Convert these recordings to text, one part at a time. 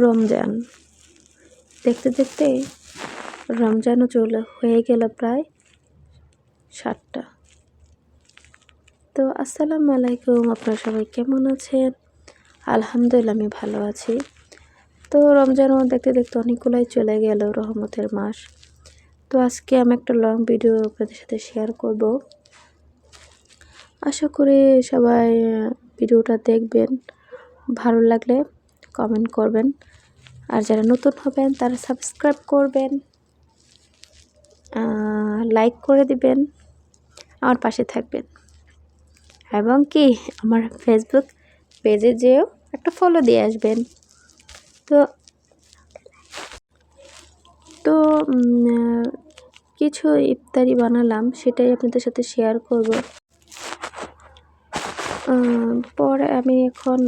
রমজান দেখতে দেখতে রমজানও হয়ে গেল প্রায় 7টা। তো আসসালামু আলাইকুম, আপনারা সবাই কেমন আছেন? আলহামদুলিল্লাহ আমি ভালো আছি। তো রমজানও দেখতে দেখতে অনেকগুলাই চলে গেল, রহমতের মাস। তো আজকে আমি একটা লং ভিডিও আপনাদের সাথে শেয়ার করব। আশা করি সবাই ভিডিওটা দেখবেন, ভালো লাগলে কমেন্ট করবেন, আর যারা নতুন হবেন তারা সাবস্ক্রাইব করবেন, লাইক করে দিবেন, আমার পাশে থাকবেন, এবং কি আমার ফেসবুক পেজে যেও একটা ফলো দিয়ে আসবেন। তো তো কিছু ইফতারি বানালাম, সেটাই আপনাদের সাথে শেয়ার করব। পরে আমি এখন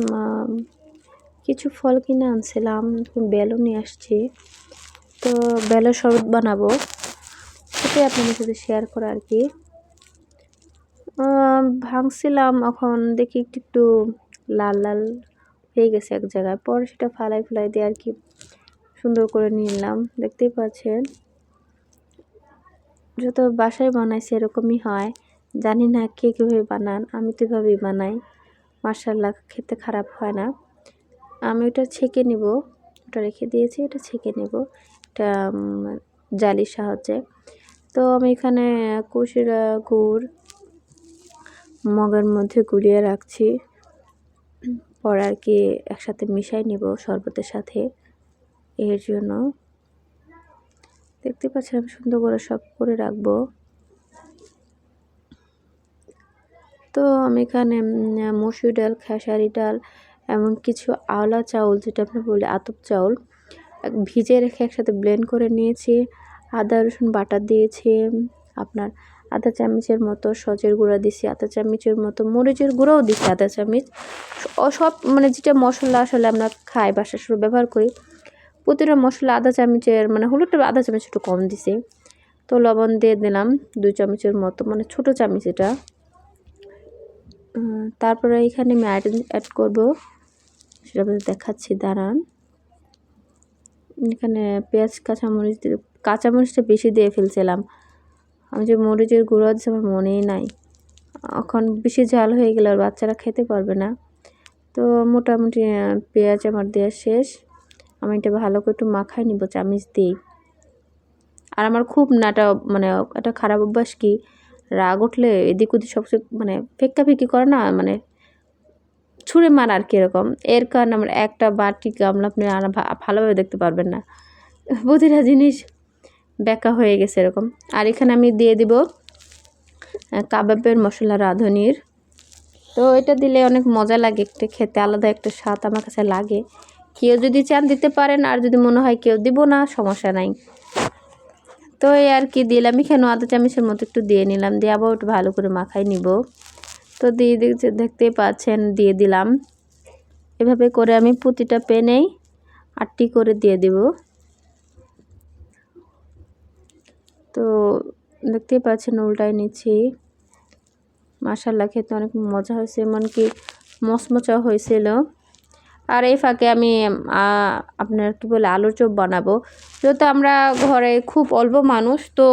কিছু ফল কিনে আনছিলাম, বেলও নিয়ে আসছি। তো বেলের শরবত বানাবো, সেটাই আপনাদের সাথে শেয়ার করা আর কি। ভাঙছিলাম, এখন দেখি একটু লাল লাল হয়ে গেছে এক জায়গায়, পরে সেটা ফালাই দিয়ে আর কি সুন্দর করে নিলাম। দেখতেই পাচ্ছেন, যত বাসায় বানাইছে এরকমই হয়, জানি না কে কীভাবে বানান, আমি তো এভাবেই বানাই। মাশাআল্লাহ, খেতে খারাপ হয় না। আমি ওটা ছেঁকে নিব, ওটা রেখে দিয়েছি, ওটা ছেঁকে নেব এটা জালির সাহায্যে। তো আমি এখানে কুশির গুড় মগের মধ্যে গুলিয়ে রাখছি, পরে আর কি একসাথে মিশাই নিব শরবতের সাথে। এর জন্য দেখতে পাচ্ছেন আমি সুন্দর করে সব করে রাখবো। তো আমি এখানে মসুর ডাল, খেসারি ডাল, এমন কিছু আওলা চাউল, যেটা আপনি বলি আতপ চাউল, ভিজে রেখে একসাথে ব্লেন্ড করে নিয়েছি। আদা রসুন বাটা দিয়েছি, আপনার আধা চামচের মতো সজের গুঁড়া দিছি, আধা চামচের মতো মরিচের গুঁড়াও দিছি, আধা চামচ। সব মানে যেটা মশলা আসলে আমরা খাই বাসার শুরু ব্যবহার করি, প্রতিটা মশলা আধা চামচের, মানে হলুদটা আধা চামচ একটু কম দিছি। তো লবণ দিয়ে দিলাম 2 চামচের মতো, মানে ছোটো চামচ এটা। তারপরে এখানে আমি অ্যাড করব, সেটা আপনাদের দেখাচ্ছি, দাঁড়ান। এখানে পেঁয়াজ কাঁচামরিচ দিয়ে, কাঁচামরিচটা বেশি দিয়ে ফেলছিলাম, আমি যে মরিচের গুঁড়ো দিচ্ছি আমার মনেই নাই। এখন বেশি ঝাল হয়ে গেলে আর বাচ্চারা খেতে পারবে না। তো মোটামুটি পেঁয়াজ আমার দেওয়া শেষ। আমি এটা ভালো করে একটু মাখাই নিব চামচ দিই। আর আমার খুব নাটা মানে একটা খারাপ অভ্যাস, কি রাগ উঠলে এদিক ওদিক সবচেয়ে মানে ফেক্কি করে না, মানে ছুঁড়ে মার আর কি, এরকম। এর কারণে আমার একটা বাটি গামলা আপনি আর ভালোভাবে দেখতে পারবেন না, প্রতিটা জিনিস ব্যাকা হয়ে গেছে এরকম। আর এখানে আমি দিয়ে দিব কাবাবের মশলা, রাঁধুনির। তো এটা দিলে অনেক মজা লাগে, একটা খেতে আলাদা একটা স্বাদ আমার কাছে লাগে। কেউ যদি চান দিতে পারেন, আর যদি মনে হয় কেউ দিব না, সমস্যা নাই। তো এই আর কি দিলাম, এখানে আধা চামচের মতো একটু দিয়ে নিলাম, দিয়ে আবার একটু ভালো করে মাখাই নিব। তো দিয়ে দেখতেই পাচ্ছেন দিয়ে দিলাম। এভাবে করে আমি প্রতিটা প্যানেই 8টি করে দিয়ে দিব। তো দেখতেই পাচ্ছেন উল্টায় নিচ্ছি। মাশাআল্লাহ, খেতে অনেক মজা হয়েছে, এমনকি মচমচা হয়েছিল। আর এই ফাঁকে আমি আপনার কি বলে আলুর চপ বানাবো। যেহেতু আমরা ঘরে খুব অল্প মানুষ, তো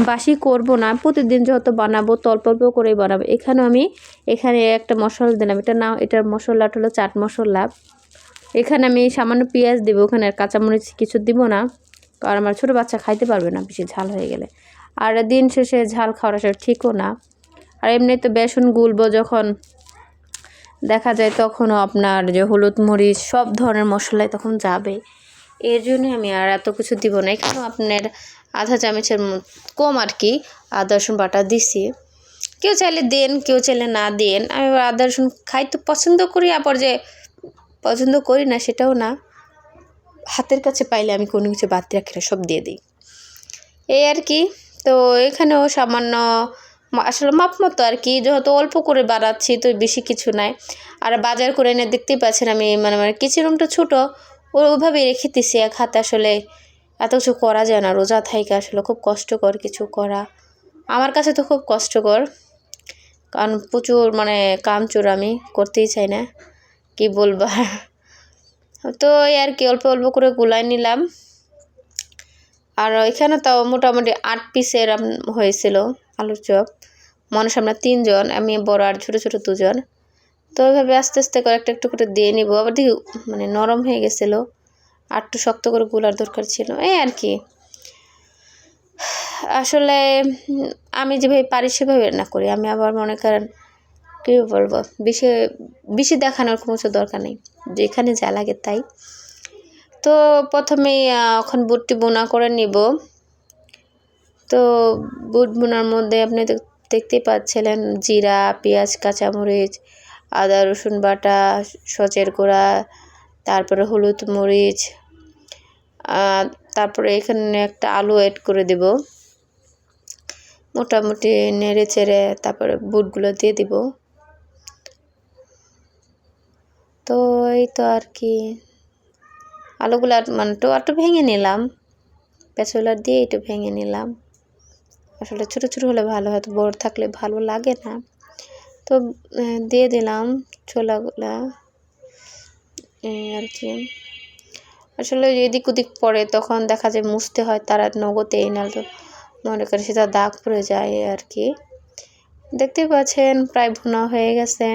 বাসি করব না, প্রতিদিন যেহেতু বানাবো তো অল্প অল্প করেই বানাবো। এখানে একটা মশলা দিলাম, এটার মশলাটা হলো চাট মশলা। এখানে আমি সামান্য পেঁয়াজ দেবো, ওখানে আর কাঁচামরিচ কিছু দিব না, কারণ আমার ছোটো বাচ্চা খাইতে পারবে না বেশি ঝাল হয়ে গেলে। আর দিন শেষে ঝাল খাওয়াটা সেটা ঠিকও না। আর এমনি তো বেসন গুলবো যখন, দেখা যায় তখনও আপনার যে হলুদ মরিচ সব ধরনের মশলাই তখন যাবে। এর জন্য আমি আর এত কিছু দিব না। এখানেও আপনার আধা চামচের কম আর কি আদা রসুন বাটা দিছি। কেউ চাইলে দেন, কেউ চাইলে না দেন। আমি আদা রসুন খাইতে পছন্দ করি, আবার যে পছন্দ করি না সেটাও না, হাতের কাছে পাইলে আমি কোনো কিছু বাদ রাখি না, সব দিয়ে দিই, এই আর কি। তো এখানেও সামান্য আসলে মাপ মতো আর কি, যেহেতু অল্প করে বানাচ্ছি তো বেশি কিছু নাই। আর বাজার করে এনে দেখতেই পাচ্ছেন আমি মানে কিচেন রুমটা ছোটো, ওইভাবেই রেখে দিছি এক হাতে। আসলে এত কিছু করা যায় না রোজা থাইকা, আসলে খুব কষ্টকর কিছু করা, আমার কাছে তো খুব কষ্টকর, কারণ প্রচুর মানে কামচোর, আমি করতেই চাই না, কি বলবো। তো এই আর কি অল্প অল্প করে গুলাই নিলাম। আর এখানে তাও মোটামুটি 8 পিসের হয়েছিল আলুর চপ। মানুষ আমরা 3 জন, আমি বড় আর ছোট ছোট 2 জন। তো ওইভাবে আস্তে আস্তে করে একটু একটু করে দিয়ে নিব। আবার দেখি মানে নরম হয়ে গেছিল, আর একটু শক্ত করে গুলার দরকার ছিল, এই আর কি। আসলে আমি যেভাবে পারি সেভাবে রান্না করি। আমি আবার মনে করেন কী বলবো, বেশি বেশি দেখানোর কোনো কিছু দরকার নেই, যেখানে যা লাগে তাই। তো প্রথমেই এখন বুটটি বোনা করে নিব। তো বুট বোনার মধ্যে আপনি দেখতেই পাচ্ছিলেন জিরা, পেঁয়াজ, কাঁচামরিচ, আদা রসুন বাটা, সচের গুঁড়া, তারপরে হলুদ মরিচ, তারপরে এখানে একটা আলু অ্যাড করে দেব। মোটামুটি নেড়ে চেড়ে তারপরে বুটগুলো দিয়ে দিব। তো এই তো আর কি, আলুগুলো মানে একটু ভেঙে নিলাম, পেঁচুলার দিয়ে একটু ভেঙে নিলাম। আসলে ছোটো ছোটো হলে ভালো হয়, তো বড় থাকলে ভালো লাগে না। তো দিয়ে দিলাম ছোলাগুলা, আর কি। আসলে এদিক ওদিক পড়ে তখন দেখা যায় মুছতে হয় তারা নগদেই, না তো মনে করে সেটা দাগ পড়ে যায় আর কি। দেখতেই পাচ্ছেন প্রায় ভুনা হয়ে গেছে,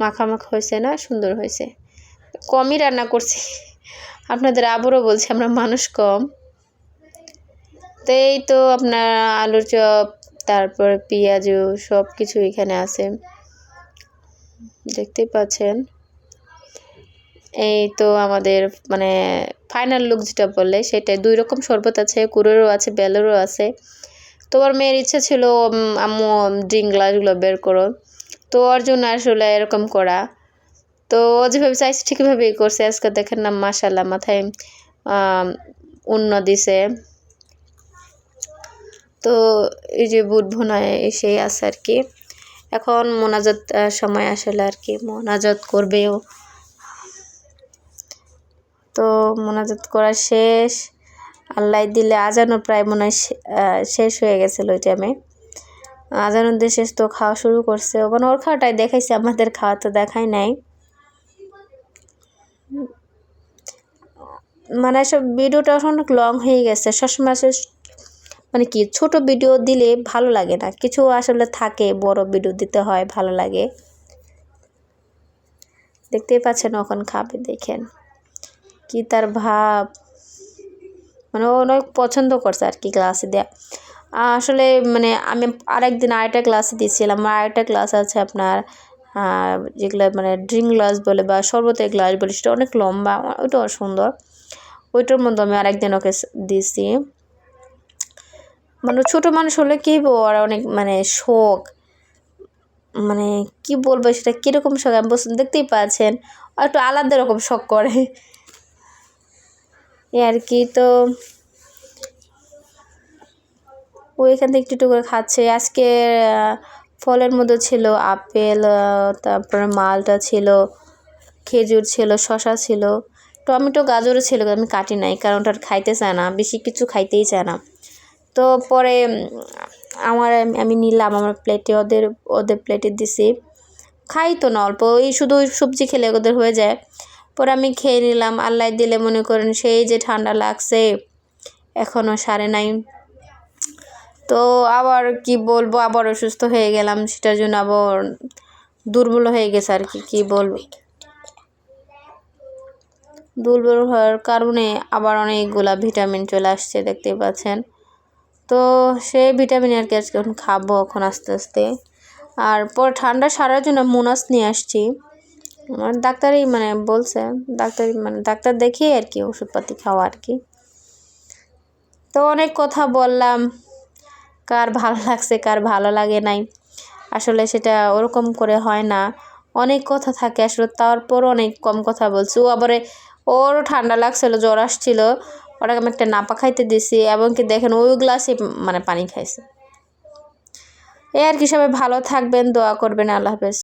মাখা মাখা হয়েছে না, সুন্দর হয়েছে। কমই রান্না করছি, আপনাদের আবারও বলছি আমরা মানুষ কম। তো এই তো আপনার আলুর চপ, তারপর পেঁয়াজু সব কিছু এখানে আছে, দেখতেই পাচ্ছেন। এই তো আমাদের মানে ফাইনাল লুক যেটা বললে সেটাই। 2 রকম শরবত আছে, গুড়েরও আছে, বেলেরও আছে। তো ওর মেয়ের ইচ্ছা ছিল আম্মু ড্রিঙ্ক গ্লাসগুলো বের করো, তো ওর জন্য আসলে এরকম করা। তো ও যেভাবে চাইছে ঠিকভাবেই করছে। আজকে দেখেন না মাশাআল্লাহ মাথায় উন্ন দিছে। তো এই যে বুট ভুনায় এসেই আছে আর কি। এখন মোনাজাত সময় আসলে আর কি, মোনাজাত করবেও। তো মোনাজাত করা শেষ, আল্লাহ দিলে আজানও প্রায় মনে হয় শেষ হয়ে গেছিলো ওই টাইমে। আজানের দিয়ে শেষ, তো খাওয়া শুরু করছে। ওখানে ওর খাওয়াটাই দেখাইছে, আমাদের খাওয়া তো দেখাই নাই। মানে সব ভিডিওটা অনেক লং হয়ে গেছে। সবসময় মানে কি ছোট ভিডিও দিলে ভালো লাগে না, কিছু আসলে থাকে বড় ভিডিও দিতে হয়, ভালো লাগে। দেখতেই পাচ্ছেন ওখানে খাবে, দেখেন কি তার ভাব, মানে ও অনেক পছন্দ করছে আর কি গ্লাসে দেয়া। আসলে মানে আমি আরেকদিন আরেকটা ক্লাসে দিয়েছিলাম, আরেকটা ক্লাস আছে আপনার যেগুলো মানে ড্রিঙ্ক গ্লাস বলে বা শরবতের গ্লাস বলে, সেটা অনেক লম্বা, ওইটাও সুন্দর। ওইটার মধ্যে আমি আরেকদিন ওকে দিয়েছি। মানে ছোটো মানুষ হলে কী ওর অনেক মানে শখ, মানে কি বলবো সেটা কীরকম শখ আমি দেখতেই পাচ্ছেন, একটু আলাদা রকম শখ করে এই আর কি। তো ও এখান থেকে একটু করে খাচ্ছে। আজকে ফলের মধ্যে ছিল আপেল, তারপরে মালটা ছিল, খেজুর ছিল, শশা ছিল, টমেটো, গাজরও ছিল, আমি কাটি নাই কারণ ওটা খাইতে চায় না, বেশি কিছু খাইতেই চায় না। তো পরে আমি নিলাম আমার প্লেটে, ওদের প্লেটে দিছি। খাই তো না অল্প, ওই শুধু ওই সবজি খেলে ওদের হয়ে যায়। পরে আমি খেয়ে নিলাম। আল্লাহ দিলে মনে করেন সেই যে ঠান্ডা লাগছে, এখনও সারে নাই। তো আবার কি বলবো, আবার অসুস্থ হয়ে গেলাম, সেটার জন্য আবার দুর্বল হয়ে গেছে আর কি, কি বলবো। দুর্বল হওয়ার কারণে আবার অনেকগুলা ভিটামিন চলে আসছে, দেখতেই পাচ্ছেন। তো সেই ভিটামিন আর কি আজকে এখন খাবো এখন আস্তে আস্তে। আর পর ঠান্ডা সারার জন্য মোনাস নিয়ে আসছি, ডাক্তারই মানে বলছে, ডাক্তার দেখিয়ে আর কি ওষুধপাতি খাওয়া আর কি। তো অনেক কথা বললাম, কার ভালো লাগছে কার ভালো লাগে নাই, আসলে সেটা ওরকম করে হয় না, অনেক কথা থাকে আসলে, তারপর অনেক কম কথা বলছি। ও আবার ওরও ঠান্ডা লাগছিল, জ্বর আসছিল, ওটাকে আমি একটা নাপা খাইতে দিছি, এবং কি দেখেন ওই গ্লাসে মানে পানি খাইছে। এই আর কি, সবাই ভালো থাকবেন, দোয়া করবেন, আল্লাহ হাফেজ।